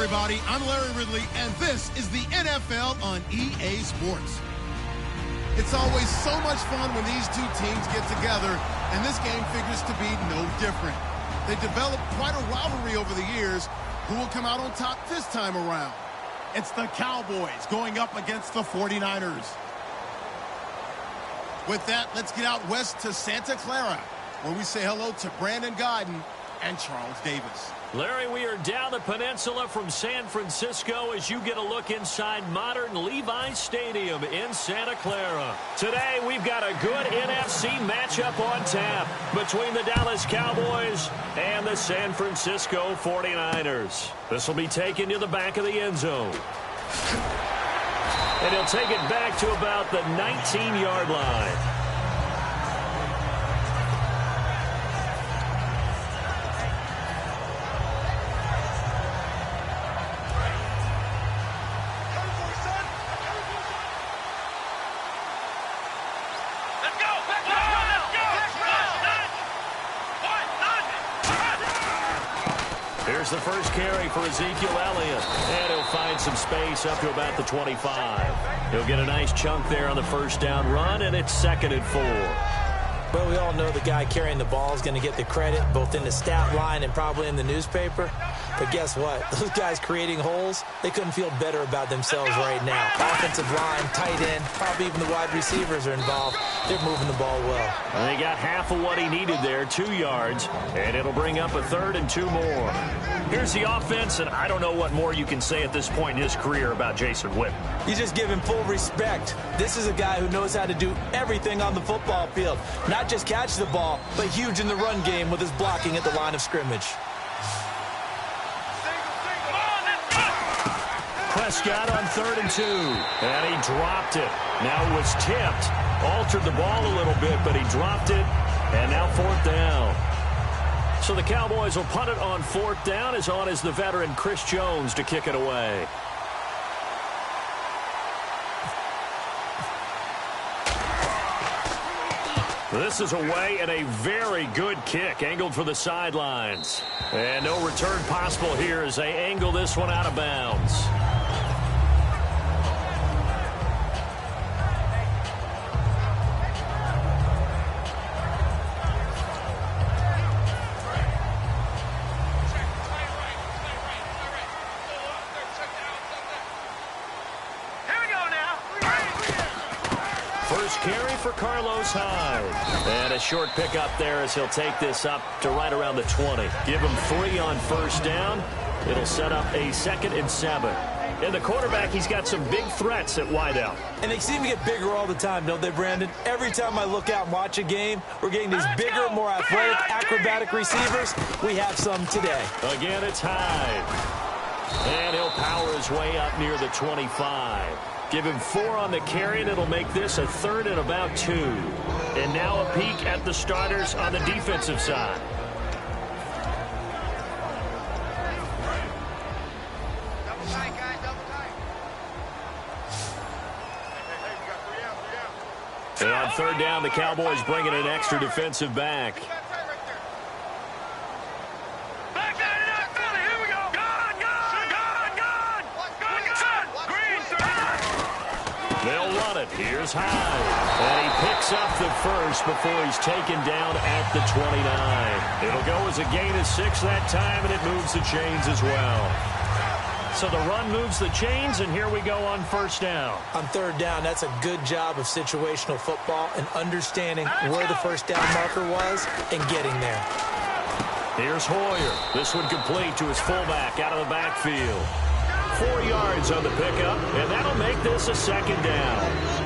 everybody. I'm Larry Ridley, and this is the NFL on EA Sports. It's always so much fun when these two teams get together, and this game figures to be no different. They developed quite a rivalry over the years. Who will come out on top this time around? It's the Cowboys going up against the 49ers. With that, let's get out west to Santa Clara, where we say hello to Brandon Godden and Charles Davis. Larry, we are down the peninsula from San Francisco as you get a look inside modern Levi's Stadium in Santa Clara. Today, we've got a good NFC matchup on tap between the Dallas Cowboys and the San Francisco 49ers. This will be taken to the back of the end zone. And he'll take it back to about the 19-yard line. Here's the first carry for Ezekiel Elliott, and he'll find some space up to about the 25. He'll get a nice chunk there on the first down run, and it's 2nd and 4. Well, we all know the guy carrying the ball is going to get the credit, both in the stat line and probably in the newspaper. But guess what? Those guys creating holes, they couldn't feel better about themselves right now. Offensive line, tight end, probably even the wide receivers are involved. They're moving the ball well. And they got half of what he needed there, 2 yards, and it'll bring up a 3rd and 2 more. Here's the offense, and I don't know what more you can say at this point in his career about Jason Witten. You just give him full respect. This is a guy who knows how to do everything on the football field. Not just catch the ball, but huge in the run game with his blocking at the line of scrimmage. Prescott on 3rd and 2, and he dropped it. Now it was tipped, altered the ball a little bit, but he dropped it, and now 4th down. So the Cowboys will punt it on 4th down, as on is the veteran Chris Jones to kick it away. This is away and a very good kick, angled for the sidelines. And no return possible here as they angle this one out of bounds. Carry for Carlos Hyde. And a short pickup there as he'll take this up to right around the 20. Give him 3 on 1st down. It'll set up a 2nd and 7. And the quarterback, he's got some big threats at wideout. And they seem to get bigger all the time, don't they, Brandon? Every time I look out and watch a game, we're getting these bigger, more athletic, acrobatic receivers. We have some today. Again, it's Hyde. And he'll power his way up near the 25. Give him 4 on the carry, and it'll make this a 3rd and about 2. And now a peek at the starters on the defensive side. Double tight, guys, double tight. And on 3rd down, the Cowboys bringing an extra defensive back. Here's Hyde, and he picks up the first before he's taken down at the 29. It'll go as a gain of 6 that time, and it moves the chains as well. So the run moves the chains, and here we go on 1st down. On 3rd down, that's a good job of situational football and understanding where the 1st down marker was and getting there. Here's Hoyer. This one complete to his fullback out of the backfield. 4 yards on the pickup, and that'll make this a 2nd down.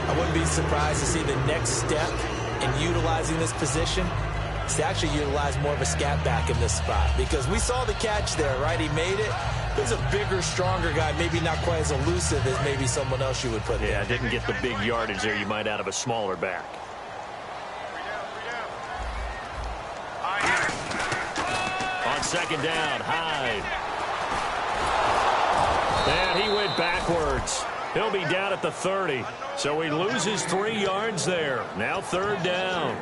I wouldn't be surprised to see the next step in utilizing this position is to actually utilize more of a scat back in this spot, because we saw the catch there, right? He made it. He's a bigger, stronger guy, maybe not quite as elusive as maybe someone else you would put there. Yeah, didn't get the big yardage there you might out of a smaller back. On 2nd down, Hyde. And he went backwards. He'll be down at the 30. So he loses 3 yards there. Now 3rd down.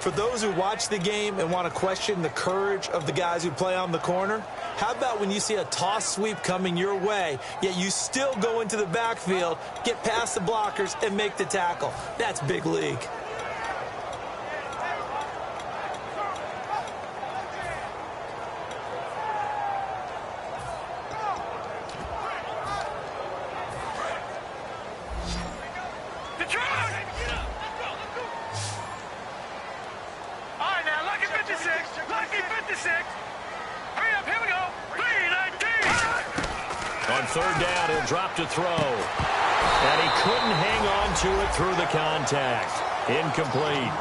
For those who watch the game and want to question the courage of the guys who play on the corner, how about when you see a toss sweep coming your way, yet you still go into the backfield, get past the blockers, and make the tackle? That's big league. On third down, he'll drop to throw. And he couldn't hang on to it through the contact. Incomplete.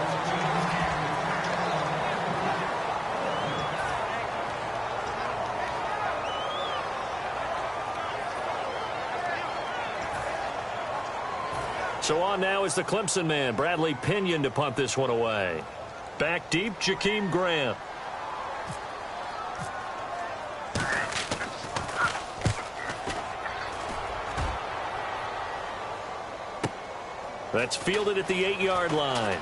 So on now is the Clemson man, Bradley Pinion, to punt this one away. Back deep, Jakeem Grant. That's fielded at the 8-yard line.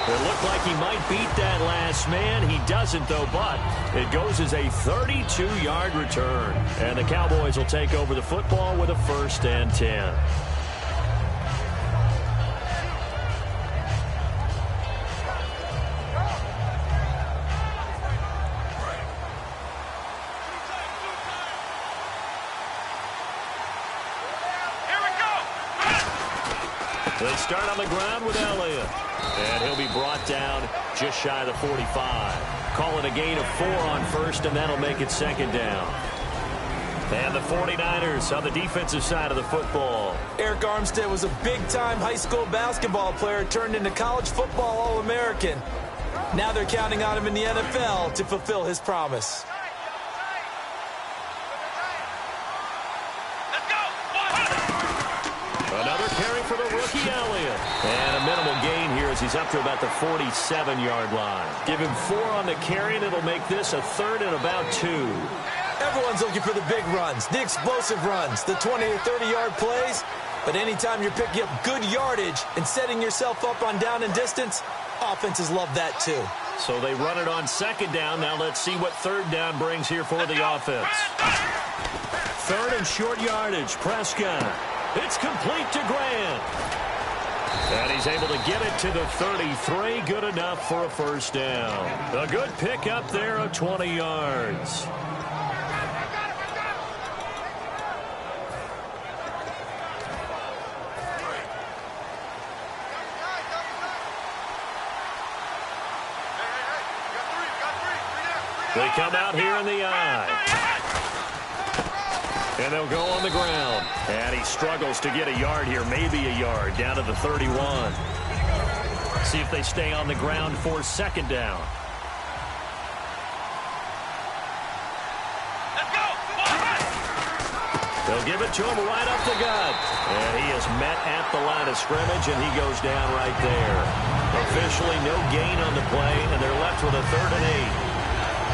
It looked like he might beat that last man. He doesn't, though, but it goes as a 32-yard return. And the Cowboys will take over the football with a 1st and 10. They start on the ground with Elliott. And he'll be brought down just shy of the 45. Call it a gain of 4 on 1st, and that'll make it 2nd down. And the 49ers on the defensive side of the football. Eric Armstead was a big-time high school basketball player turned into college football All-American. Now they're counting on him in the NFL to fulfill his promise. Another carry for the rookie Elliott. And a minimal gain here as he's up to about the 47-yard line. Give him 4 on the carry, and it'll make this a 3rd and about 2. Everyone's looking for the big runs, the explosive runs, the 20 to 30-yard plays. But anytime you're picking up good yardage and setting yourself up on down and distance, offenses love that too. So they run it on 2nd down. Now let's see what 3rd down brings here for the offense. 3rd and short yardage. Prescott. It's complete to Grant. And he's able to get it to the 33. Good enough for a 1st down. A good pick up there of 20 yards. They come out here in the eye. And they'll go on the ground. And he struggles to get a yard here, maybe a yard, down to the 31. See if they stay on the ground for 2nd down. They'll give it to him right up the gut. And he is met at the line of scrimmage, and he goes down right there. Officially no gain on the play, and they're left with a 3rd and 8.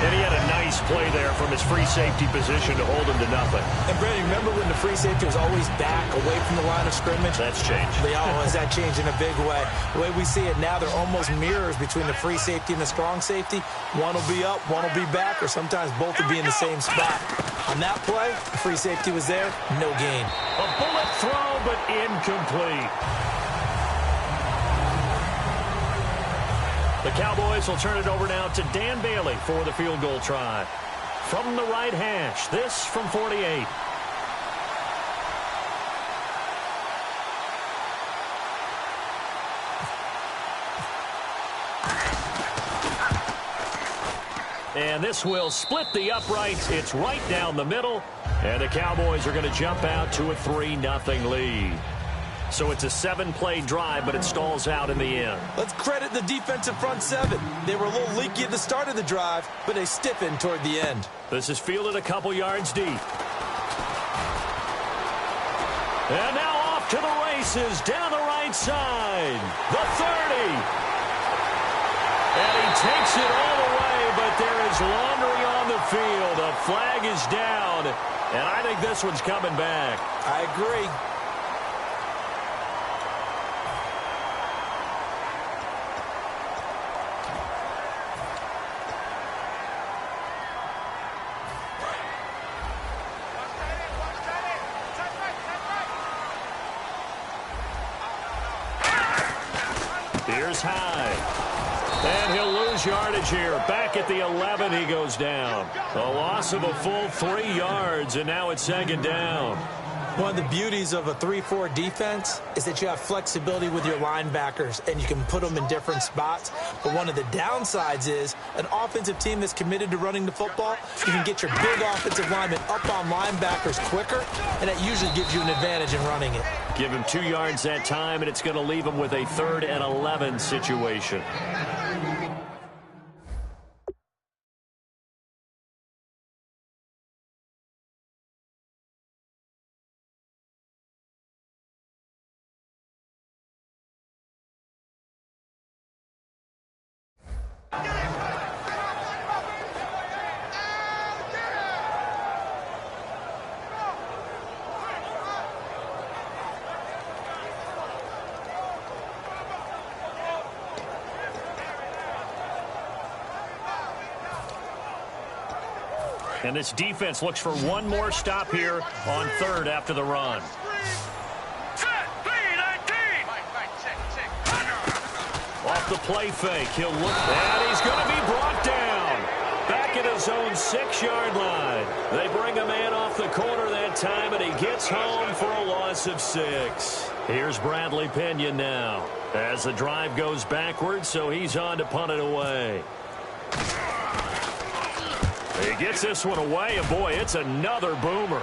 And he had a nice play there from his free safety position to hold him to nothing. And, Brady, remember when the free safety was always back away from the line of scrimmage? That's changed. Has that changed in a big way? The way we see it now, they're almost mirrors between the free safety and the strong safety. One will be up, one will be back, or sometimes both will be in the same spot. On that play, the free safety was there, no gain. A bullet throw, but incomplete. The Cowboys will turn it over now to Dan Bailey for the field goal try. From the right hash, this from 48. And this will split the uprights. It's right down the middle. And the Cowboys are going to jump out to a 3-0 lead. So it's a 7-play drive, but it stalls out in the end. Let's credit the defensive front 7. They were a little leaky at the start of the drive, but they stiffened toward the end. This is fielded a couple yards deep. And now off to the races down the right side. The 30. And he takes it all the way, but there is laundry on the field. A flag is down, and I think this one's coming back. I agree. Here's Hyde. And he'll lose yardage here. Back at the 11, he goes down. A loss of a full 3 yards, and now it's second down. One of the beauties of a 3-4 defense is that you have flexibility with your linebackers, and you can put them in different spots. But one of the downsides is an offensive team that's committed to running the football, you can get your big offensive linemen up on linebackers quicker, and that usually gives you an advantage in running it. Give him 2 yards that time, and it's going to leave him with a 3rd and 11 situation. And this defense looks for one more stop here on 3rd after the run. Off the play fake, he'll look, and he's going to be brought down. Back at his own 6-yard line. They bring a man off the corner that time, and he gets home for a loss of 6. Here's Bradley Pinion now as the drive goes backwards, so he's on to punt it away. He gets this one away, and boy, it's another boomer.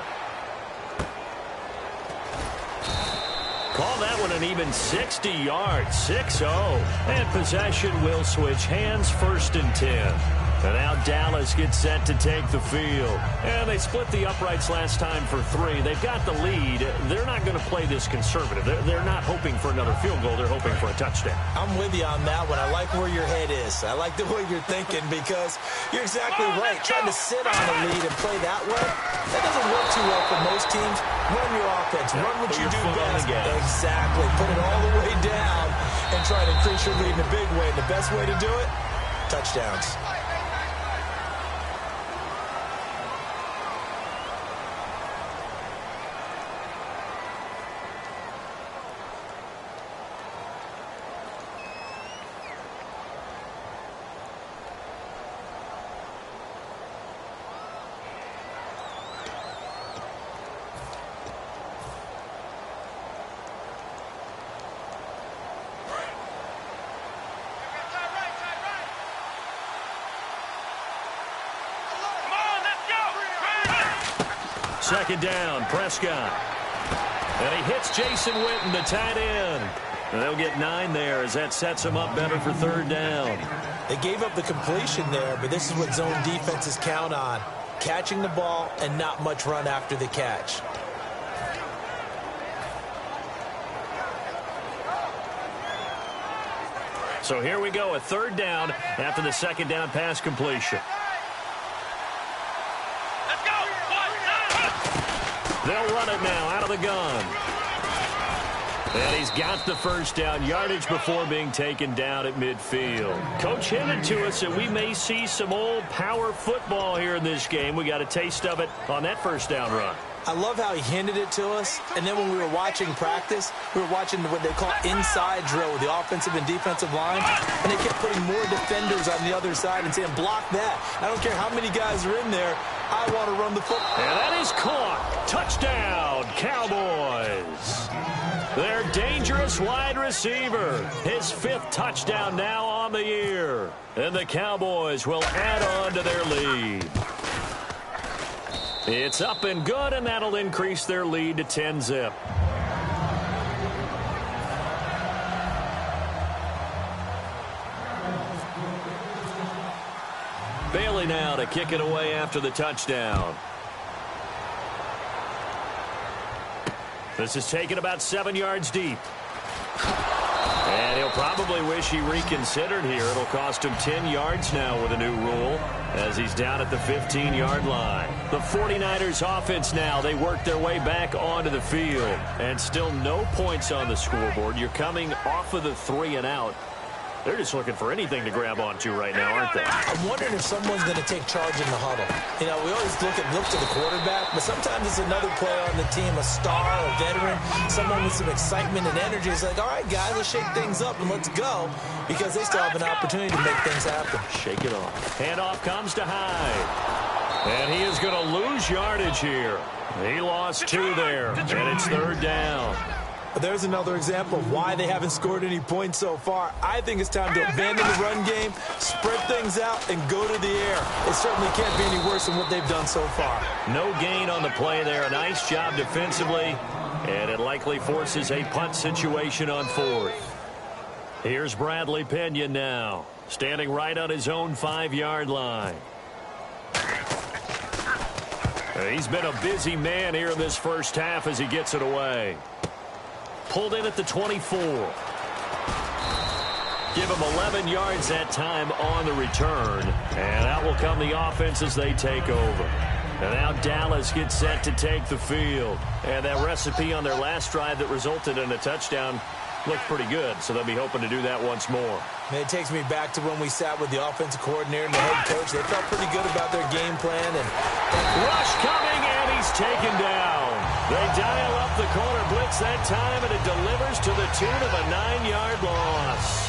Call that one an even 60 yards, 6-0. And possession will switch hands, 1st and 10. And now Dallas gets set to take the field. And they split the uprights last time for 3. They've got the lead. They're not going to play this conservative. They're not hoping for another field goal. They're hoping for a touchdown. I'm with you on that one. I like where your head is. I like the way you're thinking because you're exactly right. Trying to sit on the lead and play that way, that doesn't work too well for most teams. Run your offense. Run what you do best. Exactly. Put it all the way down and try to increase your lead in a big way. And the best way to do it, touchdowns. Second down, Prescott. And he hits Jason Witten, the tight end. And they'll get 9 there as that sets them up better for 3rd down. They gave up the completion there, but this is what zone defenses count on. Catching the ball and not much run after the catch. So here we go, a 3rd down after the 2nd down pass completion. They'll run it now out of the gun. And he's got the 1st down yardage before being taken down at midfield. Coach hinted to us that we may see some old power football here in this game. We got a taste of it on that 1st down run. I love how he hinted it to us, and then when we were watching practice, we were watching what they call inside drill with the offensive and defensive line, and they kept putting more defenders on the other side and saying, block that. I don't care how many guys are in there. I want to run the football. And that is caught. Touchdown, Cowboys. Their dangerous wide receiver. His 5th touchdown now on the year. And the Cowboys will add on to their lead. It's up and good, and that'll increase their lead to 10-zip. Bailey now to kick it away after the touchdown. This is taken about 7 yards deep. And he'll probably wish he reconsidered here. It'll cost him 10 yards now with a new rule as he's down at the 15-yard line. The 49ers offense now, they work their way back onto the field. And still no points on the scoreboard. You're coming off of the 3 and out. They're just looking for anything to grab onto right now, aren't they? I'm wondering if someone's going to take charge in the huddle. You know, we always look to the quarterback, but sometimes it's another player on the team, a star, a veteran, someone with some excitement and energy. It's like, all right, guys, let's shake things up and let's go, because they still have an opportunity to make things happen. Shake it off. Handoff comes to Hyde. And he is going to lose yardage here. He lost 2 there, and it's 3rd down. There's another example of why they haven't scored any points so far. I think it's time to abandon the run game, spread things out, and go to the air. It certainly can't be any worse than what they've done so far. No gain on the play there. A nice job defensively, and it likely forces a punt situation on 4th. Here's Bradley Pinion now, standing right on his own 5-yard line. He's been a busy man here in this first half as he gets it away. Pulled in at the 24. Give him 11 yards that time on the return. And out will come the offense as they take over. And now Dallas gets set to take the field. And that recipe on their last drive that resulted in a touchdown looked pretty good, so they'll be hoping to do that once more. And it takes me back to when we sat with the offensive coordinator and the head coach. They felt pretty good about their game plan. And rush coming, and he's taken down. They dial up the corner blitz that time, and it delivers to the tune of a 9-yard loss.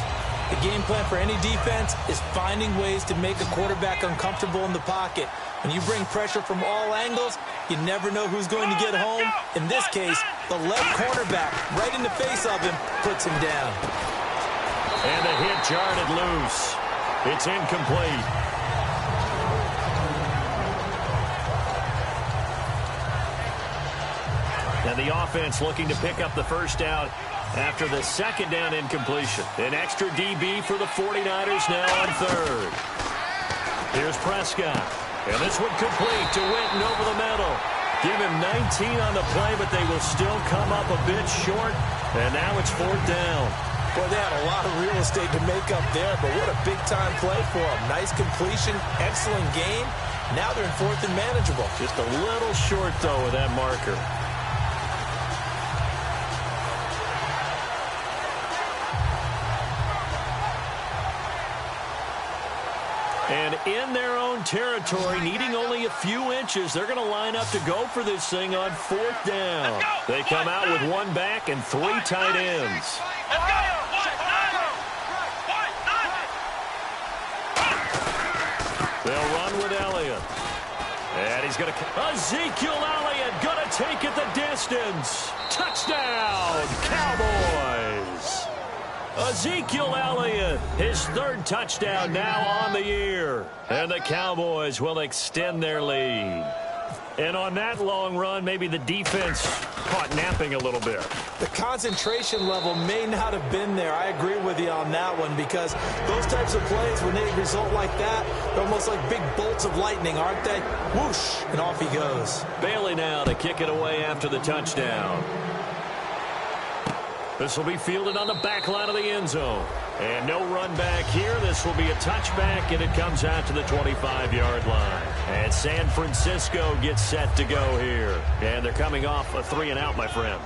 The game plan for any defense is finding ways to make a quarterback uncomfortable in the pocket. When you bring pressure from all angles, you never know who's going to get home. In this case, the left cornerback, right in the face of him, puts him down. And the hit jarred loose. It's incomplete. And the offense looking to pick up the first down after the second down incompletion. An extra DB for the 49ers now on 3rd. Here's Prescott. And this one complete to Witten over the middle. Give him 19 on the play, but they will still come up a bit short. And now it's 4th down. Well, they had a lot of real estate to make up there, but what a big-time play for them. Nice completion, excellent game. Now they're in 4th and manageable. Just a little short, though, with that marker. And in their own territory, needing only a few inches, they're going to line up to go for this thing on 4th down. They come out with 1 back and 3 tight ends. They'll run with Elliott. And he's going to... Ezekiel Elliott going to take it the distance. Touchdown, Cowboys. Ezekiel Elliott, his 3rd touchdown now on the year. And the Cowboys will extend their lead. And on that long run, maybe the defense caught napping a little bit. The concentration level may not have been there. I agree with you on that one, because those types of plays, when they result like that, they're almost like big bolts of lightning, aren't they? Whoosh, and off he goes. Bailey now to kick it away after the touchdown. This will be fielded on the back line of the end zone. And no run back here. This will be a touchback, and it comes out to the 25-yard line. And San Francisco gets set to go here. And they're coming off a 3-and-out, my friend.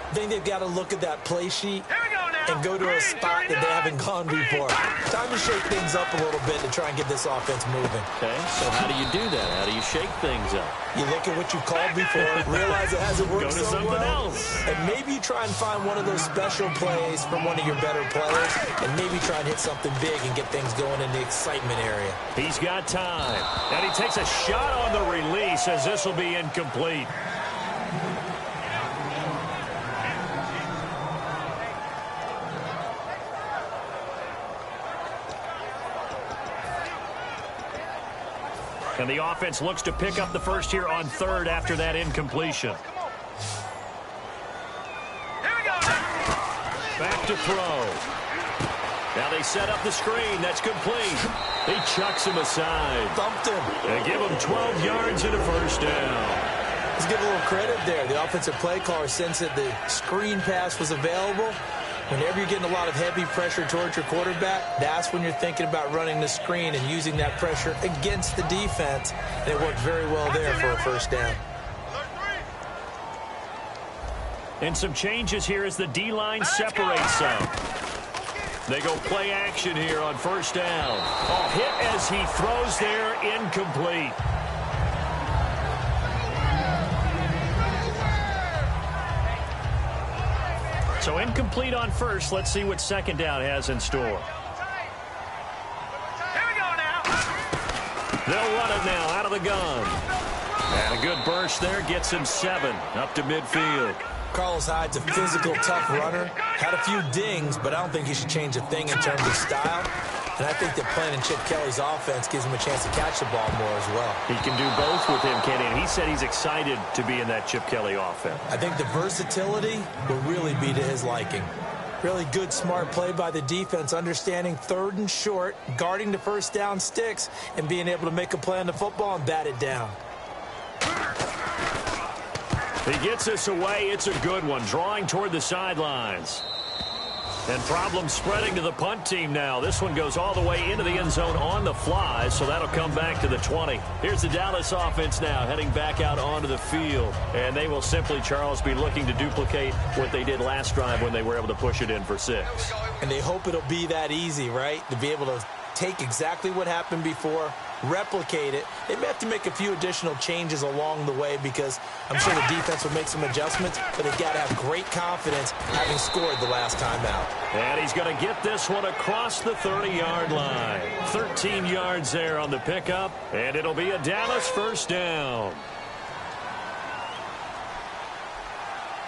I think they've got to look at that play sheet and go to a spot that they haven't gone before. Time to shake things up a little bit to try and get this offense moving. Okay, so how do you do that? How do you shake things up? You look at what you've called before, realize it hasn't worked Go to so something well, else. and maybe you try and find one of those special plays from one of your better players, and maybe try and hit something big and get things going in the excitement area. He's got time, and he takes a shot on the release as this will be incomplete. And the offense looks to pick up the first here on 3rd after that incompletion. Back to throw. Now they set up the screen. That's complete. He chucks him aside. Thumped him. They give him 12 yards and a first down. Let's give a little credit there. The offensive play caller sensed that the screen pass was available. Whenever you're getting a lot of heavy pressure towards your quarterback, that's when you're thinking about running the screen and using that pressure against the defense. And it worked very well there for a first down. And some changes here as the D-line separates some. They go play action here on first down. Oh, hit as he throws there, incomplete. So incomplete on first. Let's see what second down has in store. Here we go now. They'll run it now out of the gun. And a good burst there gets him 7 up to midfield. Carlos Hyde's a physical, tough runner. Had a few dings, but I don't think he should change a thing in terms of style. And I think that playing in Chip Kelly's offense gives him a chance to catch the ball more as well. He can do both with him, Kenny, and he said he's excited to be in that Chip Kelly offense. I think the versatility will really be to his liking. Really good, smart play by the defense, understanding third and short, guarding the first down sticks, and being able to make a play on the football and bat it down. He gets this away. It's a good one, drawing toward the sidelines. And problems spreading to the punt team now. This one goes all the way into the end zone on the fly, so that'll come back to the 20. Here's the Dallas offense now, heading back out onto the field. And they will simply, Charles, be looking to duplicate what they did last drive when they were able to push it in for 6. And they hope it'll be that easy, right? To be able to take exactly what happened before, replicate it. They may have to make a few additional changes along the way because I'm sure the defense will make some adjustments, but they've got to have great confidence having scored the last time out. And he's going to get this one across the 30-yard line. 13 yards there on the pickup, and it'll be a Dallas first down.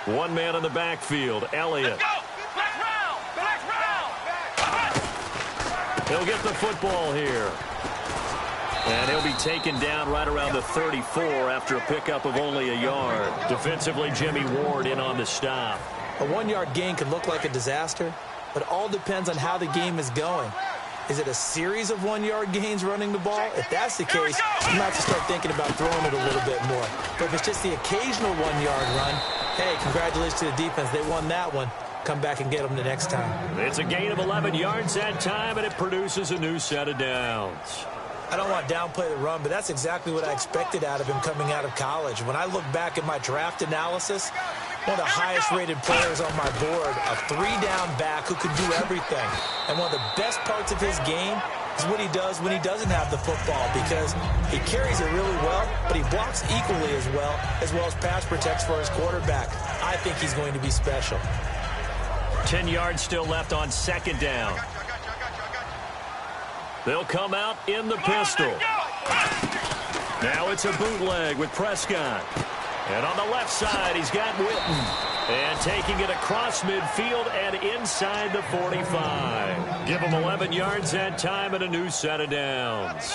One man in the backfield, Elliott. He'll get the football here. And he'll be taken down right around the 34 after a pickup of only a yard. Defensively, Jimmy Ward in on the stop. A 1-yard gain could look like a disaster, but it all depends on how the game is going. Is it a series of 1-yard gains running the ball? If that's the case, you might have to start thinking about throwing it a little bit more. But if it's just the occasional 1-yard run, hey, congratulations to the defense. They won that one. Come back and get them the next time. It's a gain of 11 yards that time, and it produces a new set of downs. I don't want to downplay the run, but that's exactly what I expected out of him coming out of college. When I look back at my draft analysis, one of the highest-rated players on my board, a 3-down back who could do everything. And one of the best parts of his game is what he does when he doesn't have the football, because he carries it really well, but he blocks equally as well as pass protects for his quarterback. I think he's going to be special. 10 yards still left on second down. They'll come out in the pistol. Now it's a bootleg with Prescott. And on the left side, he's got Witten. And taking it across midfield and inside the 45. Give him 11 yards that time and a new set of downs.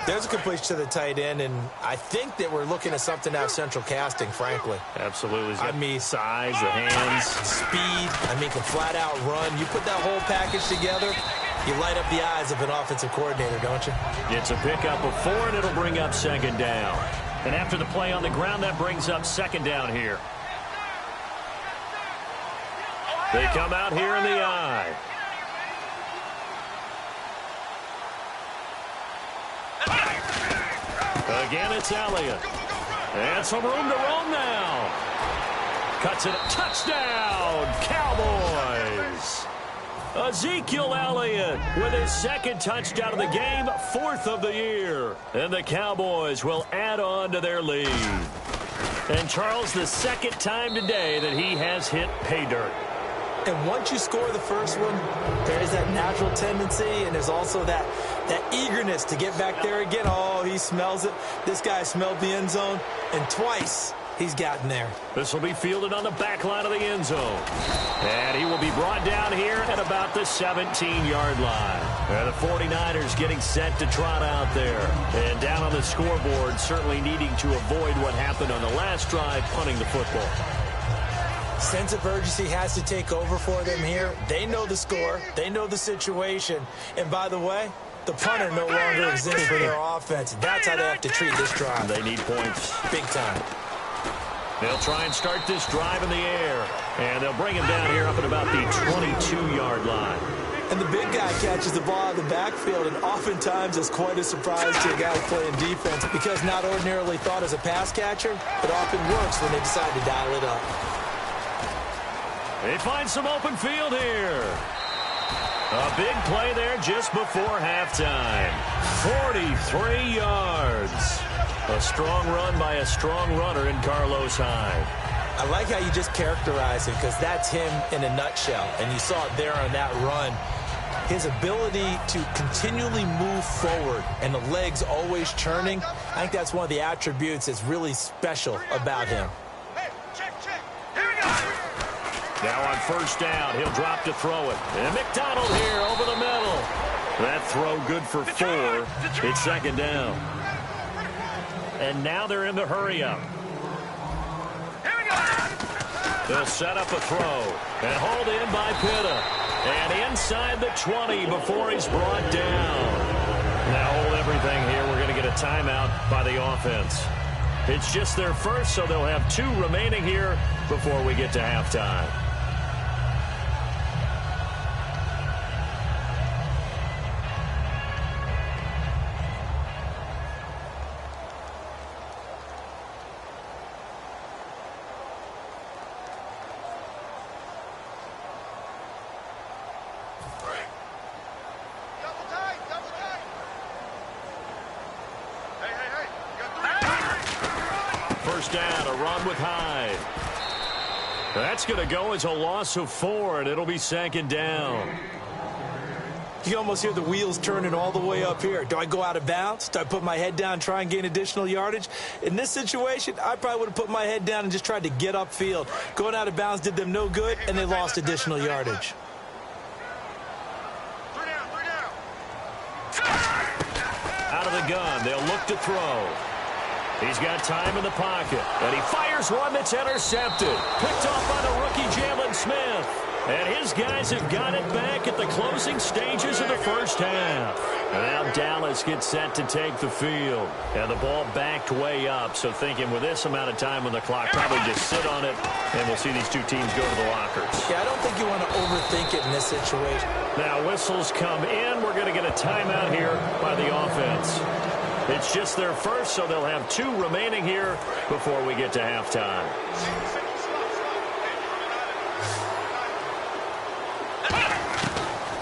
There's a completion to the tight end, and I think that we're looking at something out of central casting, frankly. Absolutely. I mean, size, the hands. Speed, can flat-out run. You put that whole package together, you light up the eyes of an offensive coordinator, don't you? It's a pickup of 4, and it'll bring up second down. And after the play on the ground, that brings up second down here. They come out here in the eye. Again, it's Elliott. And some room to roam now. Cuts it. Touchdown, Cowboys. Ezekiel Elliott with his second touchdown of the game, 4th of the year. And the Cowboys will add on to their lead. And Charles, the second time today that he has hit pay dirt. And once you score the first one, there is that natural tendency, and there's also that eagerness to get back there again. Oh, he smells it. This guy smelled the end zone, and twice he's gotten there. This will be fielded on the back line of the end zone. And he will be brought down here at about the 17-yard line. And the 49ers getting set to trot out there. And down on the scoreboard, certainly needing to avoid what happened on the last drive, punting the football. Sense of urgency has to take over for them here. They know the score. They know the situation. And by the way, the punter no longer exists for their offense. That's how they have to treat this drive. They need points. Big time. They'll try and start this drive in the air. And they'll bring him down here up at about the 22-yard line. And the big guy catches the ball out of the backfield, and oftentimes it's quite a surprise to a guy playing defense because not ordinarily thought as a pass catcher, it often works when they decide to dial it up. They find some open field here. A big play there just before halftime. 43 yards. A strong run by a strong runner in Carlos Hyde. I like how you just characterize it, because that's him in a nutshell. And you saw it there on that run. His ability to continually move forward and the legs always churning, I think that's one of the attributes that's really special about him. Hey, check. Here we go. Now on first down, he'll drop to throw it. And McDonald here over the middle. That throw good for 4. It's second down. And now they're in the hurry-up. Here we go. They'll set up a throw and hold in by Pitta. And inside the 20 before he's brought down. Now hold everything here. We're going to get a timeout by the offense. It's just their first, so they'll have 2 remaining here before we get to halftime. Double tight. Hey. First down, a run with Hyde. That's going to go as a loss of 4, and it'll be second down. You almost hear the wheels turning all the way up here. Do I go out of bounds? Do I put my head down and try and gain additional yardage? In this situation, I probably would have put my head down and just tried to get upfield. Going out of bounds did them no good, and they lost additional yardage. 3 down. Out of the gun, they'll look to throw. He's got time in the pocket, and he fires one that's intercepted. Picked off by the rookie Jalen Smith. And his guys have got it back at the closing stages of the first half. And now Dallas gets set to take the field. And the ball backed way up, so thinking with this amount of time on the clock, probably just sit on it, and we'll see these 2 teams go to the lockers. Yeah, I don't think you want to overthink it in this situation. Now whistles come in. We're going to get a timeout here by the offense. It's just their first, so they'll have 2 remaining here before we get to halftime.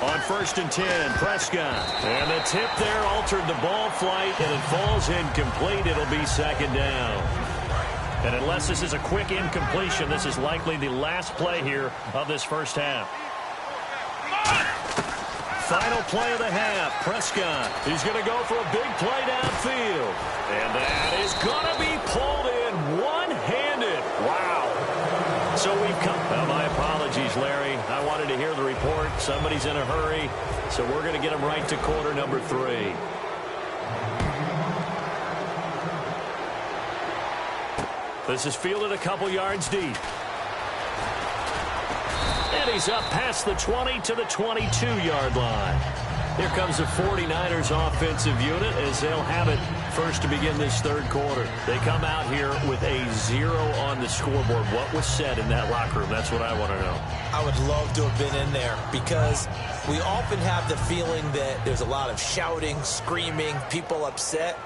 On first and 10, Prescott. And the tip there altered the ball flight, and it falls incomplete. It'll be second down. And unless this is a quick incompletion, this is likely the last play here of this first half. Final play of the half. Prescott. He's going to go for a big play downfield. And that is going to be pulled in one-handed. Wow. So we've come. Well, my apologies, Larry. I wanted to hear the report. Somebody's in a hurry. So we're going to get him right to quarter number 3. This is fielded a couple yards deep. And he's up past the 20 to the 22-yard line. Here comes the 49ers offensive unit as they'll have it first to begin this third quarter. They come out here with a 0 on the scoreboard. What was said in that locker room? That's what I want to know. I would love to have been in there, because we often have the feeling that there's a lot of shouting, screaming, people upset.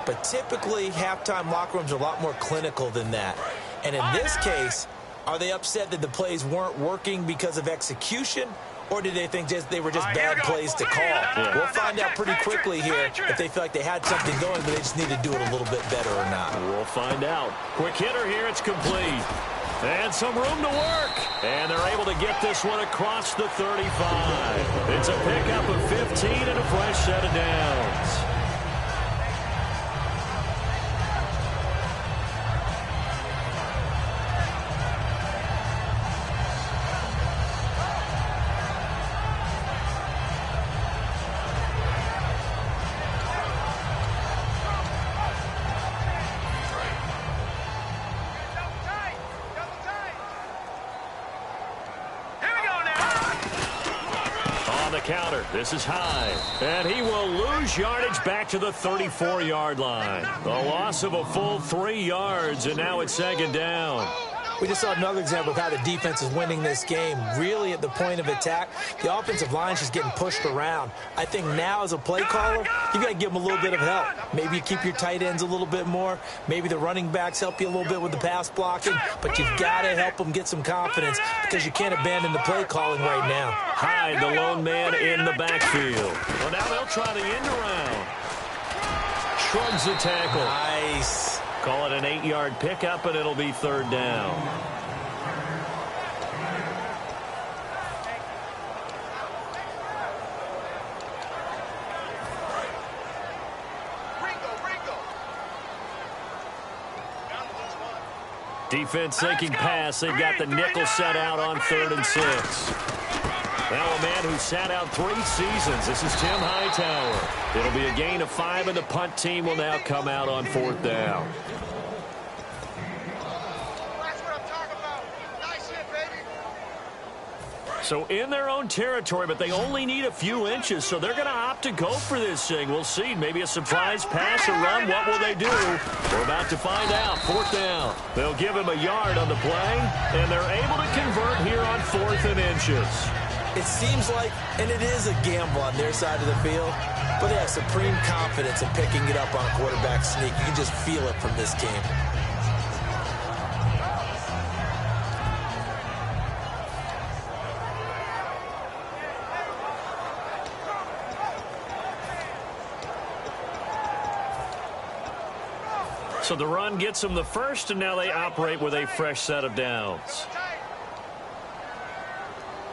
But typically, halftime locker rooms are a lot more clinical than that. And in this case, are they upset that the plays weren't working because of execution, or did they think they were just bad plays to call? Yeah. We'll find out pretty quickly here if they feel like they had something going, but they just need to do it a little bit better or not. We'll find out. Quick hitter here. It's complete. And some room to work. And they're able to get this one across the 35. It's a pickup of 15 and a fresh set of downs. Counter. This is Hyde. And he will lose yardage back to the 34-yard line. A loss of a full 3 yards, and now it's second down. We just saw another example of how the defense is winning this game. Really at the point of attack, the offensive line is just getting pushed around. I think now as a play caller, you got to give them a little bit of help. Maybe you keep your tight ends a little bit more. Maybe the running backs help you a little bit with the pass blocking. But you've got to help them get some confidence because you can't abandon the play calling right now. Hyde, the lone man in the backfield. Well, now they'll try the end around. Shrugs the tackle. Nice. Call it an 8-yard pickup, and it'll be third down. Defense thinking pass. They've got the nickel set out on 3rd and 6. Now a man who sat out 3 seasons. This is Tim Hightower. It'll be a gain of 5, and the punt team will now come out on 4th down. That's what I'm talking about. Nice hit, baby. So in their own territory, but they only need a few inches, so they're going to opt to go for this thing. We'll see. Maybe a surprise pass or run. What will they do? We're about to find out. 4th down. They'll give him a yard on the play, and they're able to convert here on 4th and inches. It seems like, and it is a gamble on their side of the field, but they have supreme confidence in picking it up on a quarterback sneak. You can just feel it from this game. So the run gets them the first, and now they operate with a fresh set of downs.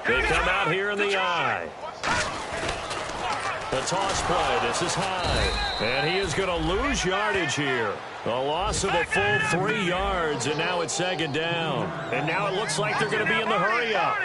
They come out here in the eye. The toss play. This is Hyde. And he is going to lose yardage here. A loss of a full 3 yards, and now it's 2nd down. And now it looks like they're going to be in the hurry-up.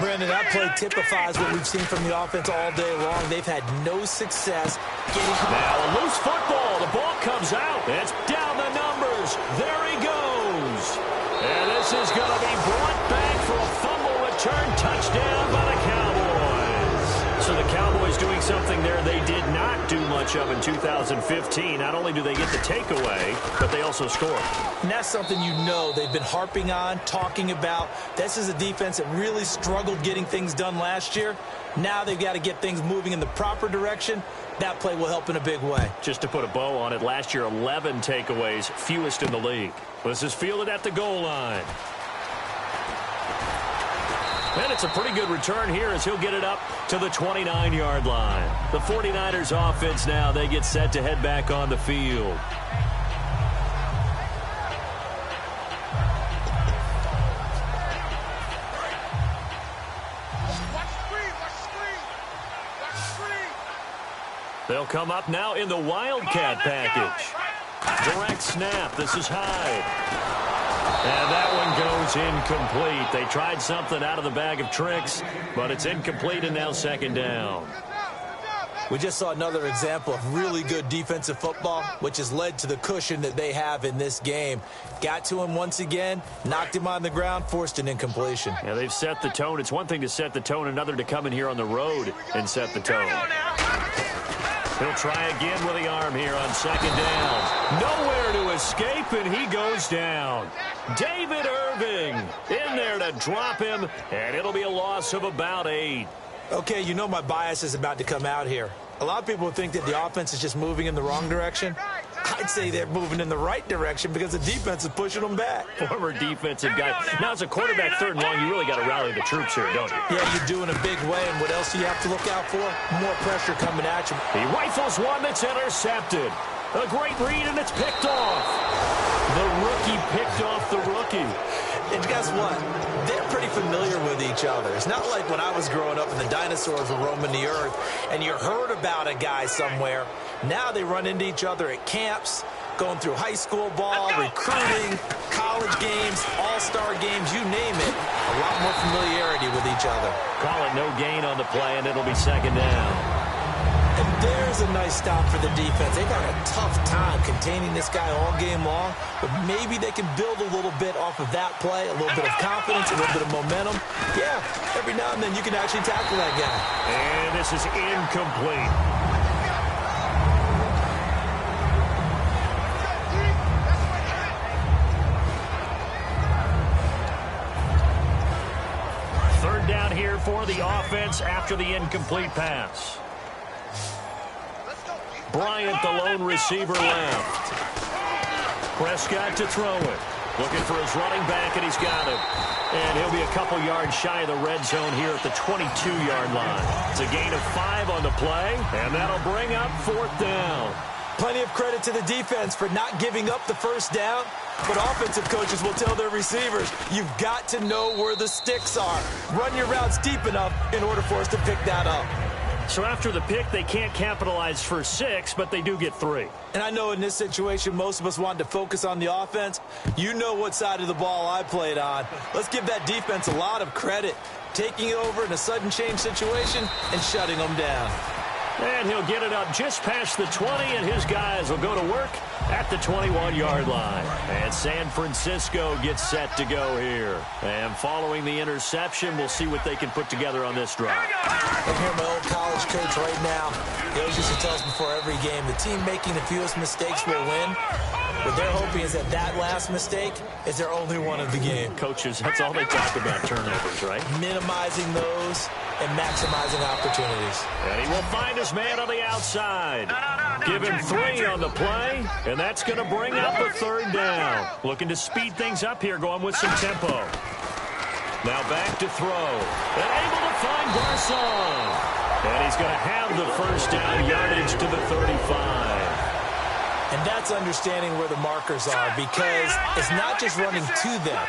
Brandon, that play typifies what we've seen from the offense all day long. They've had no success getting... Now a loose football. The ball comes out. It's down the numbers. There he goes. And this is going to be brought back for a fumble return touchdown by the Cowboys. So the Cowboys doing something there they did not do much of in 2015. Not only do they get the takeaway, but they also score. And that's something you know they've been harping on, talking about. This is a defense that really struggled getting things done last year. Now they've got to get things moving in the proper direction. That play will help in a big way. Just to put a bow on it, last year 11 takeaways, fewest in the league. This is fielded at the goal line. And it's a pretty good return here as he'll get it up to the 29-yard line. The 49ers offense now, they get set to head back on the field. They'll come up now in the Wildcat package. Direct snap. This is Hyde. And that one goes incomplete. They tried something out of the bag of tricks, but it's incomplete, and now 2nd down. We just saw another example of really good defensive football, which has led to the cushion that they have in this game. Got to him once again, knocked him on the ground, forced an incompletion. Yeah, they've set the tone. It's one thing to set the tone, another to come in here on the road and set the tone. He'll try again with the arm here on 2nd down. Nowhere to escape, and he goes down. David Irving in there to drop him, and it'll be a loss of about 8. Okay, you know my bias is about to come out here. A lot of people think that the offense is just moving in the wrong direction. I'd say they're moving in the right direction because the defense is pushing them back. Former defensive guy. Now, as a quarterback 3rd and long, you really got to rally the troops here, don't you? Yeah, you do in a big way, and what else do you have to look out for? More pressure coming at you. He rifles one that's intercepted. A great read, and it's picked off. The rookie picked off the rookie. And guess what? They're pretty familiar with each other. It's not like when I was growing up and the dinosaurs were roaming the earth and you heard about a guy somewhere. Now they run into each other at camps, going through high school ball, recruiting, college games, all-star games, you name it. A lot more familiarity with each other. Call it no gain on the play, and it'll be 2nd down. And there's a nice stop for the defense. They've had a tough time containing this guy all game long, but maybe they can build a little bit off of that play, a little bit of confidence, a little bit of momentum. Yeah, every now and then you can actually tackle that guy. And this is incomplete. down here for the offense after the incomplete pass. Bryant, the lone receiver, left. Prescott to throw it. Looking for his running back, and he's got him. And he'll be a couple yards shy of the red zone here at the 22-yard line. It's a gain of 5 on the play, and that'll bring up 4th down. Plenty of credit to the defense for not giving up the first down, but offensive coaches will tell their receivers, you've got to know where the sticks are. Run your routes deep enough in order for us to pick that up. So after the pick, they can't capitalize for 6, but they do get 3. And I know in this situation, most of us wanted to focus on the offense. You know what side of the ball I played on. Let's give that defense a lot of credit, taking over in a sudden change situation and shutting them down. And he'll get it up just past the 20, and his guys will go to work at the 21-yard line. And San Francisco gets set to go here. And following the interception, we'll see what they can put together on this drive. I'm here, my old college coach right now. He always used to tell us before every game, the team making the fewest mistakes will win. What they're hoping is that last mistake is their only one of the game. Coaches, that's all they talk about, turnovers, right? Minimizing those and maximizing opportunities. And he will find his man on the outside. Give him 3 on the play, and that's going to bring up a 3rd down. Looking to speed things up here, going with some tempo. Now back to throw. And able to find Garcon. And he's going to have the first down, yardage to the 35. And that's understanding where the markers are, because it's not just running to them.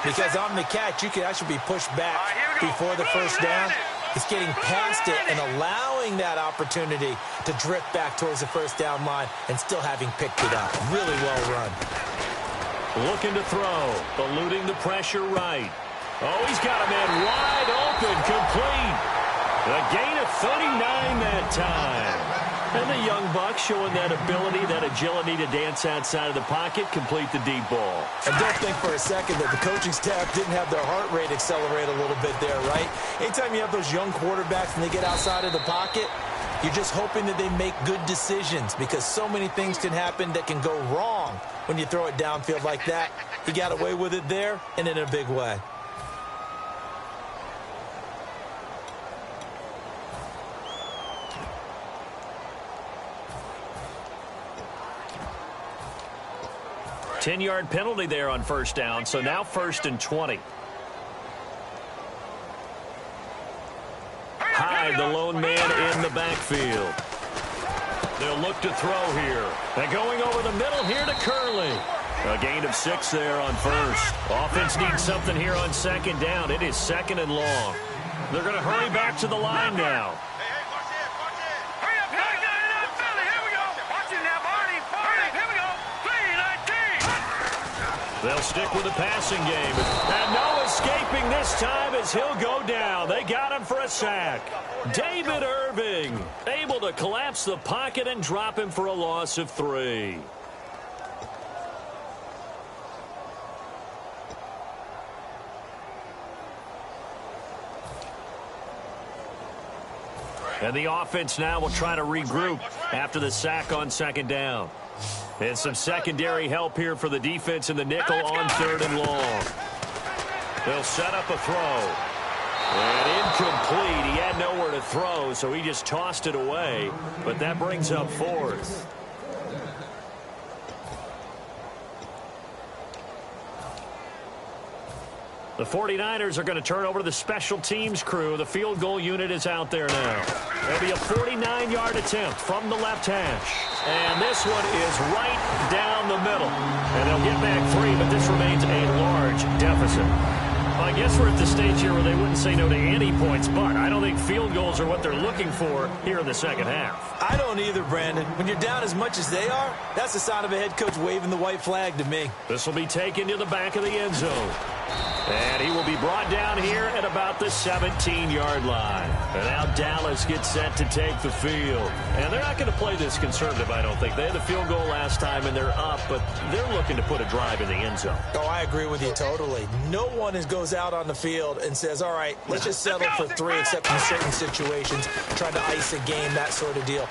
Because on the catch, you can actually be pushed back before the first down. It's getting past it and allowing that opportunity to drift back towards the first down line and still having picked it up. Really well run. Looking to throw, eluding the pressure right. Oh, he's got a man wide open, complete. A gain of 39 that time. And the young buck showing that ability, that agility to dance outside of the pocket, complete the deep ball. And don't think for a second that the coaching staff didn't have their heart rate accelerate a little bit there, right? Anytime you have those young quarterbacks and they get outside of the pocket, you're just hoping that they make good decisions, because so many things can happen that can go wrong when you throw it downfield like that. He got away with it there and in a big way. Ten-yard penalty there on first down, so now 1st and 20. Hyde, the lone man in the backfield. They'll look to throw here. And going over the middle here to Curley. A gain of 6 there on first. Offense needs something here on 2nd down. It is 2nd and long. They're going to hurry back to the line now. They'll stick with the passing game. And no escaping this time as he'll go down. They got him for a sack. David Irving able to collapse the pocket and drop him for a loss of 3. And the offense now will try to regroup after the sack on 2nd down. And some secondary help here for the defense in the nickel on 3rd and long. They'll set up a throw. And incomplete. He had nowhere to throw, so he just tossed it away. But that brings up 4th. The 49ers are going to turn over to the special teams crew. The field goal unit is out there now. There'll be a 49-yard attempt from the left hash. And this one is right down the middle. And they'll get back 3, but this remains a large deficit. Well, I guess we're at the stage here where they wouldn't say no to any points, but I don't think field goals are what they're looking for here in the 2nd half. I don't either, Brandon. When you're down as much as they are, that's the sign of a head coach waving the white flag to me. This will be taken to the back of the end zone. And he will be brought down here at about the 17-yard line. And now Dallas gets set to take the field. And they're not going to play this conservative, I don't think. They had the field goal last time, and they're up, but they're looking to put a drive in the end zone. Oh, I agree with you totally. No one goes out on the field and says, all right, let's just settle for 3, except in certain situations, trying to ice a game, that sort of deal.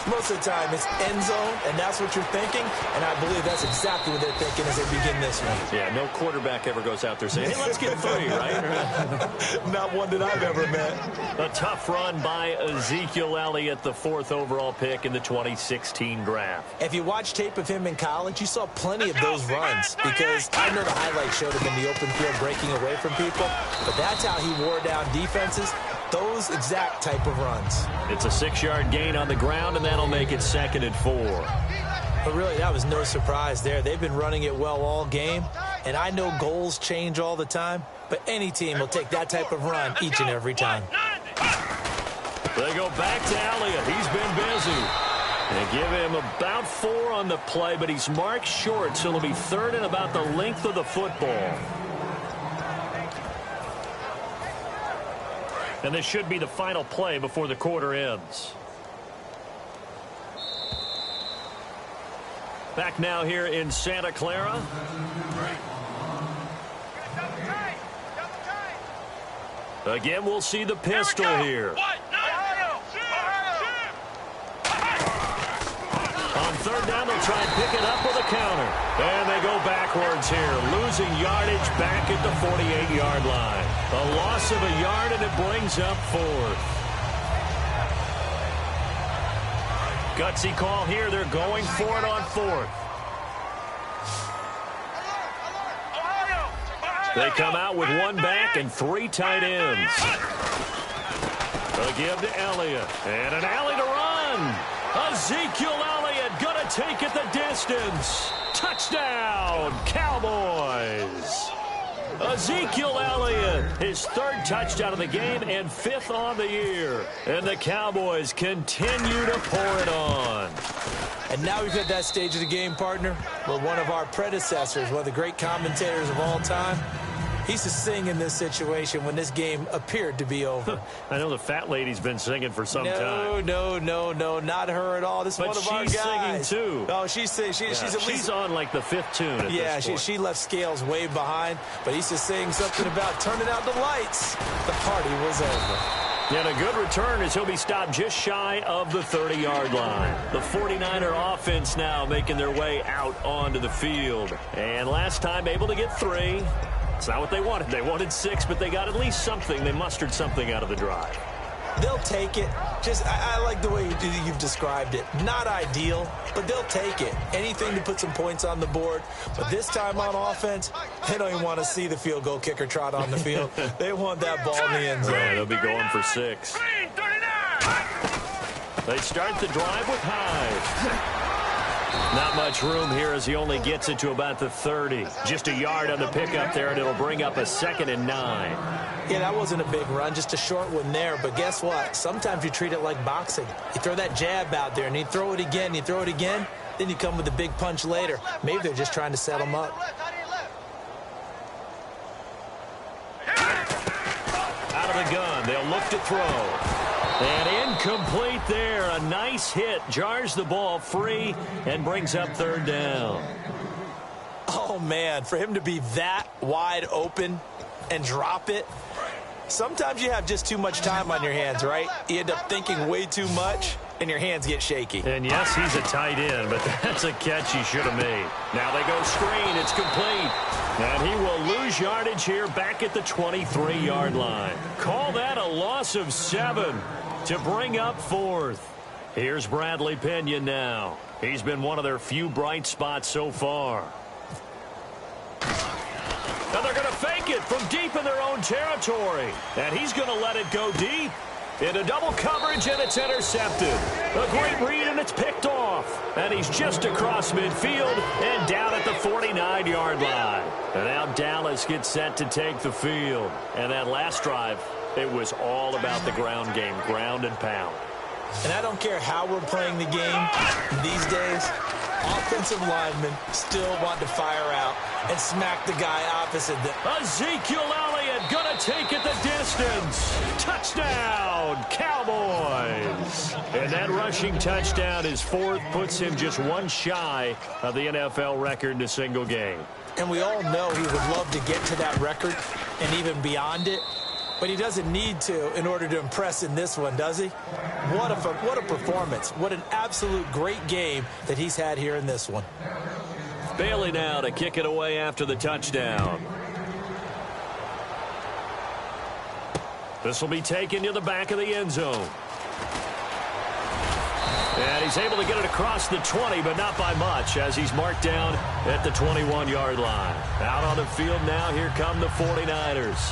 Most of the time, it's end zone, and that's what you're thinking, and I believe that's exactly what they're thinking as they begin this one. Yeah, no quarterback ever goes out there saying, hey, let's get 3, right? Not one that I've ever met. A tough run by Ezekiel Elliott, the 4th overall pick in the 2016 draft. If you watch tape of him in college, you saw plenty of those runs, because I know the highlight showed him in the open field breaking away from people, but that's how he wore down defenses. Those exact type of runs. It's a 6-yard gain on the ground, and that'll make it 2nd and 4. But really, that was no surprise there. They've been running it well all game, and I know goals change all the time, but any team will take that type of run each and every time. They go back to Elliott. He's been busy. They give him about 4 on the play, but he's marked short, so it'll be 3rd and about the length of the football. And this should be the final play before the quarter ends. Back now here in Santa Clara. Again, we'll see the pistol here. On 3rd down, they'll try and pick it up with a counter. And they go backwards here, losing yardage back at the 48-yard line. A loss of a yard, and it brings up 4th. Gutsy call here. They're going for it on 4th. They come out with 1 back and 3 tight ends. A give to Elliott. And an alley to run. Ezekiel Elliott going to take it the distance. Touchdown, Cowboys. Ezekiel Elliott, his 3rd touchdown of the game and 5th on the year. And the Cowboys continue to pour it on. And now we've hit that stage of the game, partner, where one of our predecessors, one of the great commentators of all time, he used to sing in this situation when this game appeared to be over. I know the fat lady's been singing for some time. No, not her at all. This is one of our guys. But she's singing, too. Oh, she's singing. She's on like the 5th tune at this point. She left Scales way behind, but he used to sing something about turning out the lights. The party was over. And a good return as he'll be stopped just shy of the 30-yard line. The 49er offense now making their way out onto the field. And last time able to get 3. It's not what they wanted. They wanted 6, but they got at least something. They mustered something out of the drive. They'll take it. I like the way you've described it. Not ideal, but they'll take it. Anything to put some points on the board. But this time on offense, they don't even want to see the field goal kicker trot on the field. They want that ball in the end zone. Yeah, they'll be going for 6. They start the drive with Hyde. Not much room here as he only gets it to about the 30. Just a yard on the pickup there, and it'll bring up a 2nd and 9. Yeah, that wasn't a big run, just a short one there. But guess what? Sometimes you treat it like boxing. You throw that jab out there, and you throw it again, then you come with a big punch later. Maybe they're just trying to set him up. Out of the gun, they'll look to throw. And incomplete there. A nice hit. Jars the ball free and brings up 3rd down. Oh, man, for him to be that wide open and drop it. Sometimes you have just too much time on your hands, right? You end up thinking way too much, and your hands get shaky. And yes, he's a tight end, but that's a catch he should have made. Now they go screen. It's complete. And he will lose yardage here back at the 23-yard line. Call that a loss of 7 to bring up 4th. Here's Bradley Pinion now. He's been one of their few bright spots so far. Now they're going to fake it from deep in their own territory. And he's going to let it go deep. Into double coverage, and it's intercepted. A great read, and it's picked off. And he's just across midfield and down at the 49-yard line. And now Dallas gets set to take the field. And that last drive, it was all about the ground game, ground and pound. And I don't care how we're playing the game these days, offensive linemen still want to fire out and smack the guy opposite them. Ezekiel Elliott gonna take it the distance. Touchdown, Cowboys. And that rushing touchdown is 4th, puts him just 1 shy of the NFL record in a single game. And we all know he would love to get to that record and even beyond it. but he doesn't need to in order to impress in this one, does he? What a performance. What an absolute great game that he's had here in this one. Bailey now to kick it away after the touchdown. This will be taken to the back of the end zone. And he's able to get it across the 20, but not by much, as he's marked down at the 21-yard line. Out on the field now, here come the 49ers.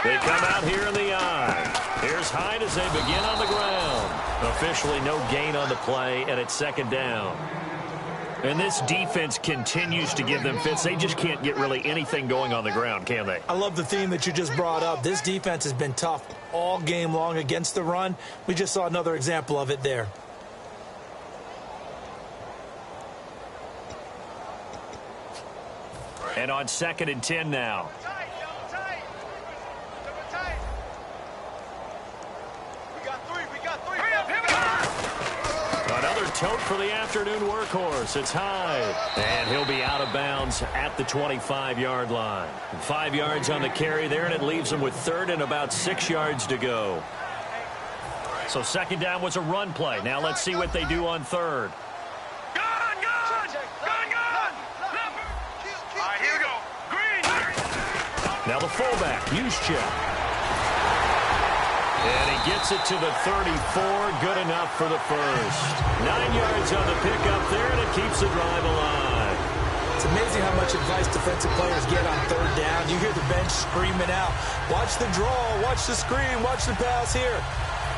They come out here in the eye. Here's Hyde as they begin on the ground. Officially no gain on the play, and it's second down. And this defense continues to give them fits. They just can't get really anything going on the ground, can they? I love the theme that you just brought up. This defense has been tough all game long against the run. We just saw another example of it there. And on 2nd and 10 now. Another tote for the afternoon workhorse. It's Hyde. And he'll be out of bounds at the 25-yard line. 5 yards on the carry there, and it leaves him with 3rd and about 6 yards to go. So second down was a run play. Now let's see what they do on 3rd. Now the fullback, Juszczyk. And he gets it to the 34. Good enough for the first. 9 yards on the pickup there, and it keeps the drive alive. It's amazing how much advice defensive players get on 3rd down. You hear the bench screaming out, watch the draw, watch the screen, watch the pass here.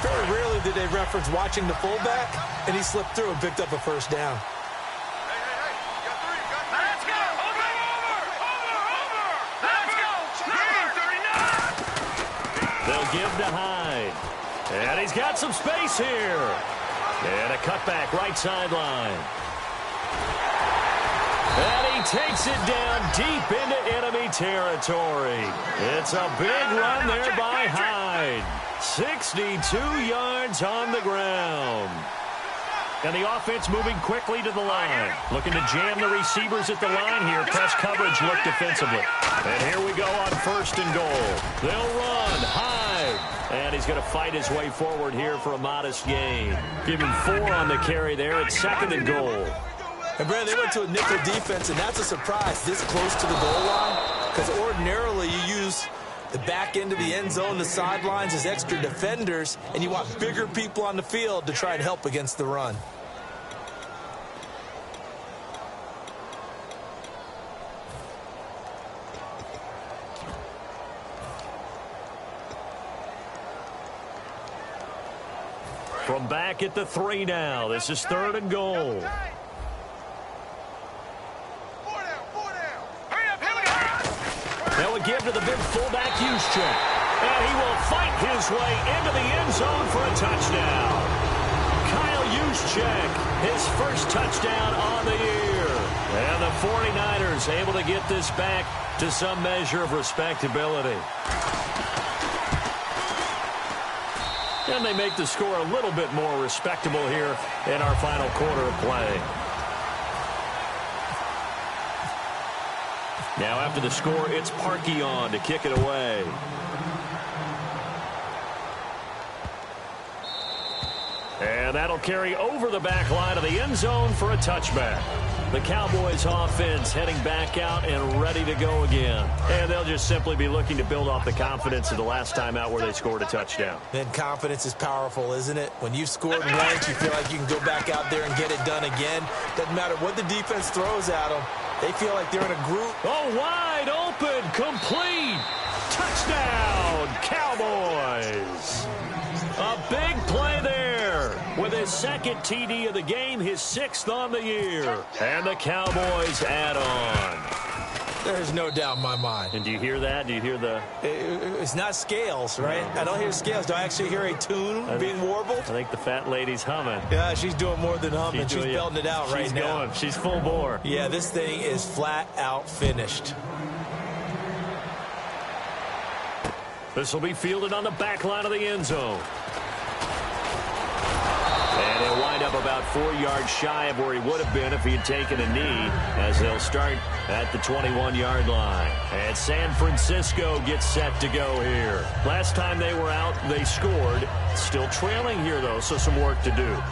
Very rarely did they reference watching the fullback, and he slipped through and picked up a first down. They'll give to Hyde. And he's got some space here. And a cutback right sideline. And he takes it down deep into enemy territory. It's a big run there by Hyde. 62 yards on the ground. And the offense moving quickly to the line. Looking to jam the receivers at the line here. Press coverage look defensively. And here we go on 1st and goal. They'll run. Hyde. And he's going to fight his way forward here for a modest gain. Give him 4 on the carry there. It's 2nd and goal. And, Brad, they went to a nickel defense, and that's a surprise this close to the goal line. Because ordinarily you use the back end of the end zone, the sidelines as extra defenders, and you want bigger people on the field to try and help against the run. From back at the 3 now. This is 3rd and goal. That would give to the big fullback, Juszczyk. And he will fight his way into the end zone for a touchdown. Kyle Juszczyk, his first touchdown on the year. And the 49ers able to get this back to some measure of respectability. And they make the score a little bit more respectable here in our final quarter of play. Now after the score, it's Parkey on to kick it away. And that'll carry over the back line of the end zone for a touchback. The Cowboys offense heading back out and ready to go again. And they'll just simply be looking to build off the confidence of the last time out where they scored a touchdown. Then confidence is powerful, isn't it? When you've scored once, you feel like you can go back out there and get it done again. Doesn't matter what the defense throws at them. They feel like they're in a group. Oh, wide open, complete. Touchdown, Cowboys. A big play there with his 2nd TD of the game, his 6th on the year. And the Cowboys add on. There's no doubt in my mind. And do you hear that? Do you hear the... It's not scales, right? No. I don't hear scales. Do I actually hear a tune being warbled? I think the fat lady's humming. Yeah, she's doing more than humming. She's belting it out right now. She's full bore. Yeah, this thing is flat out finished. This will be fielded on the back line of the end zone. And he'll wind up about 4 yards shy of where he would have been if he had taken a knee, as they'll start at the 21-yard line. And San Francisco gets set to go here. Last time they were out, they scored. Still trailing here, though, so some work to do.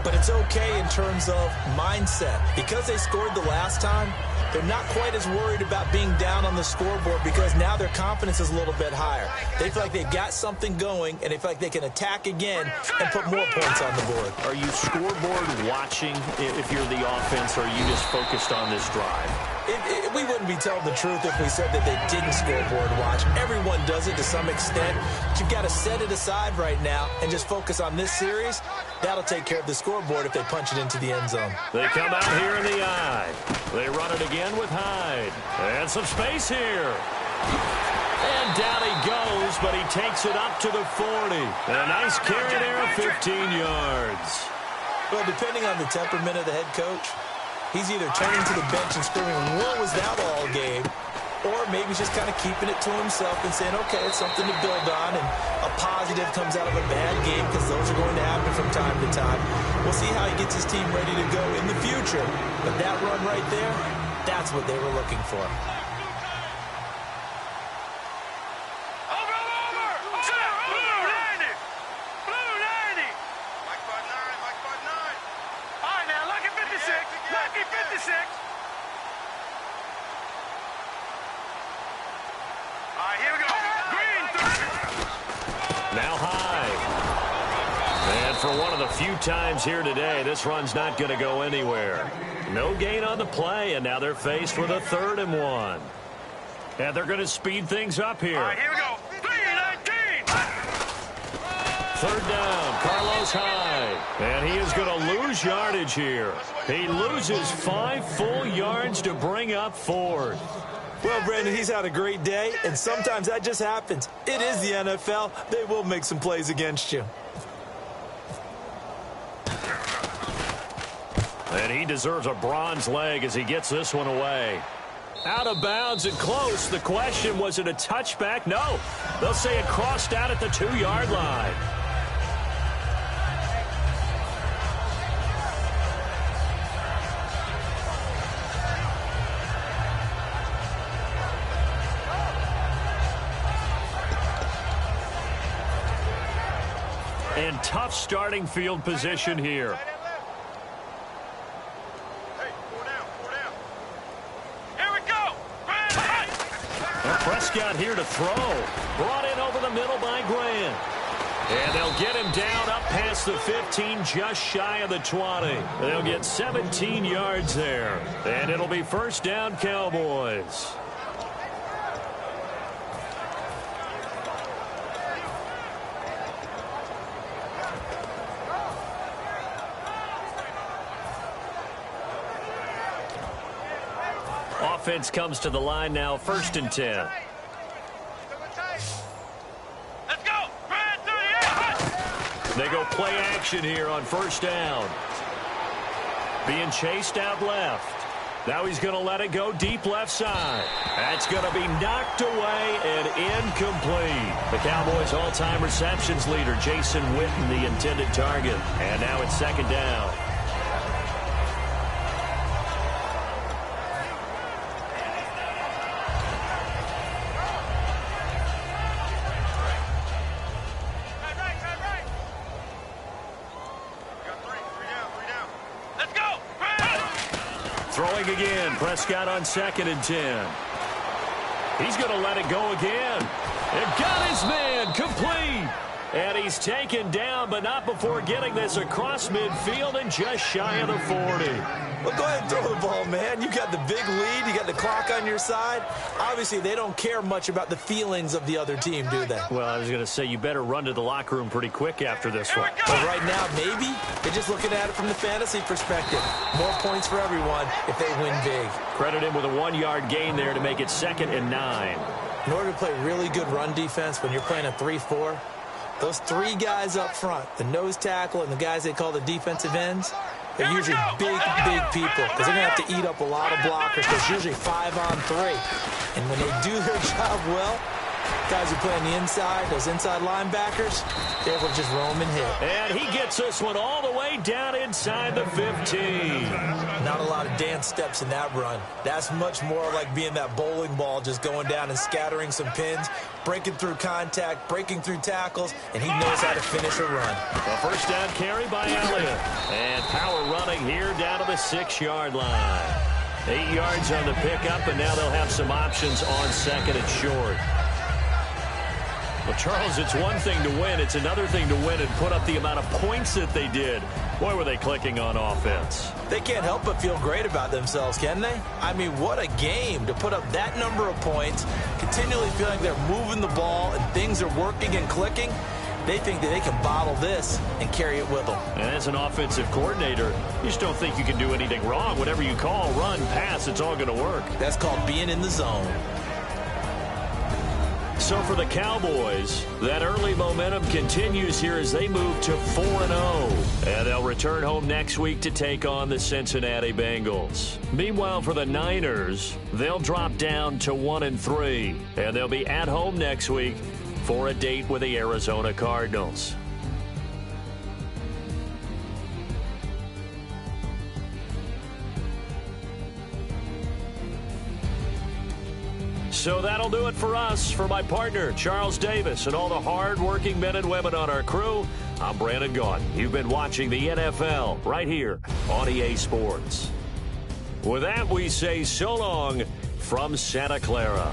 But it's okay in terms of mindset. Because they scored the last time, they're not quite as worried about being down on the scoreboard because now their confidence is a little bit higher. They feel like they've got something going, and they feel like they can attack again and put more points on the board. Are you scoreboard watching if you're the offense, or are you just focused on this drive? We wouldn't be telling the truth if we said that they didn't scoreboard watch. Everyone does it to some extent. But you've got to set it aside right now and just focus on this series. That'll take care of the scoreboard if they punch it into the end zone. They come out here in the eye. They run it again with Hyde. And some space here. And down he goes, but he takes it up to the 40. And a nice carry there, 15 yards. Well, depending on the temperament of the head coach, he's either turning to the bench and screaming, "What was that all game?" Or maybe he's just kind of keeping it to himself and saying, okay, it's something to build on, and a positive comes out of a bad game because those are going to happen from time to time. We'll see how he gets his team ready to go in the future. But that run right there, that's what they were looking for. Few times here today, this run's not going to go anywhere. No gain on the play, and now they're faced with a 3rd and 1. And they're going to speed things up here. All right, here we go. 3-19. 3rd down, Carlos Hyde. And he is going to lose yardage here. He loses 5 full yards to bring up 4th. Well, Brandon, he's had a great day, and sometimes that just happens. It is the NFL. They will make some plays against you. And he deserves a bronze leg as he gets this one away. Out of bounds and close. The question, was it a touchback? No. They'll say it crossed out at the 2-yard line. And tough starting field position here. Prescott here to throw. Brought in over the middle by Grant. And they'll get him down up past the 15, just shy of the 20. They'll get 17 yards there. And it'll be 1st down, Cowboys. Offense comes to the line now, 1st and 10. Let's go. They go play action here on 1st down. Being chased out left. Now he's going to let it go deep left side. That's going to be knocked away and incomplete. The Cowboys' all-time receptions leader, Jason Witten, the intended target. And now it's 2nd down. Throwing again. Prescott on 2nd and 10. He's going to let it go again. And got his man complete. And he's taken down, but not before getting this across midfield and just shy of the 40. Well, go ahead and throw the ball, man. You got the big lead. You got the clock on your side. Obviously, they don't care much about the feelings of the other team, do they? Well, I was going to say, you better run to the locker room pretty quick after this one. But right now, maybe they're just looking at it from the fantasy perspective. More points for everyone if they win big. Credit him with a 1-yard gain there to make it 2nd and 9. In order to play really good run defense when you're playing a 3-4, those 3 guys up front, the nose tackle and the guys they call the defensive ends, they're usually big people because they're going to have to eat up a lot of blockers. There's usually 5 on 3. And when they do their job well, Guys who play on the inside, those inside linebackers, they're able to just roam and hit. And he gets this one all the way down inside the 15. Not a lot of dance steps in that run. That's much more like being that bowling ball, just going down and scattering some pins, breaking through contact, breaking through tackles, and he knows how to finish a run. A first down carry by Elliott. And power running here down to the 6-yard line. 8 yards on the pickup, and now they'll have some options on second and short. Well, Charles, it's one thing to win. It's another thing to win and put up the amount of points that they did. Boy, were they clicking on offense. They can't help but feel great about themselves, can they? I mean, what a game to put up that number of points, continually feeling they're moving the ball and things are working and clicking. They think that they can bottle this and carry it with them. And as an offensive coordinator, you just don't think you can do anything wrong. Whatever you call, run, pass, it's all going to work. That's called being in the zone. So for the Cowboys, that early momentum continues here as they move to 4-0. And they'll return home next week to take on the Cincinnati Bengals. Meanwhile, for the Niners, they'll drop down to 1-3. And they'll be at home next week for a date with the Arizona Cardinals. So that'll do it for us. For my partner, Charles Davis, and all the hard-working men and women on our crew, I'm Brandon Gaudin. You've been watching the NFL right here on EA Sports. With that, we say so long from Santa Clara.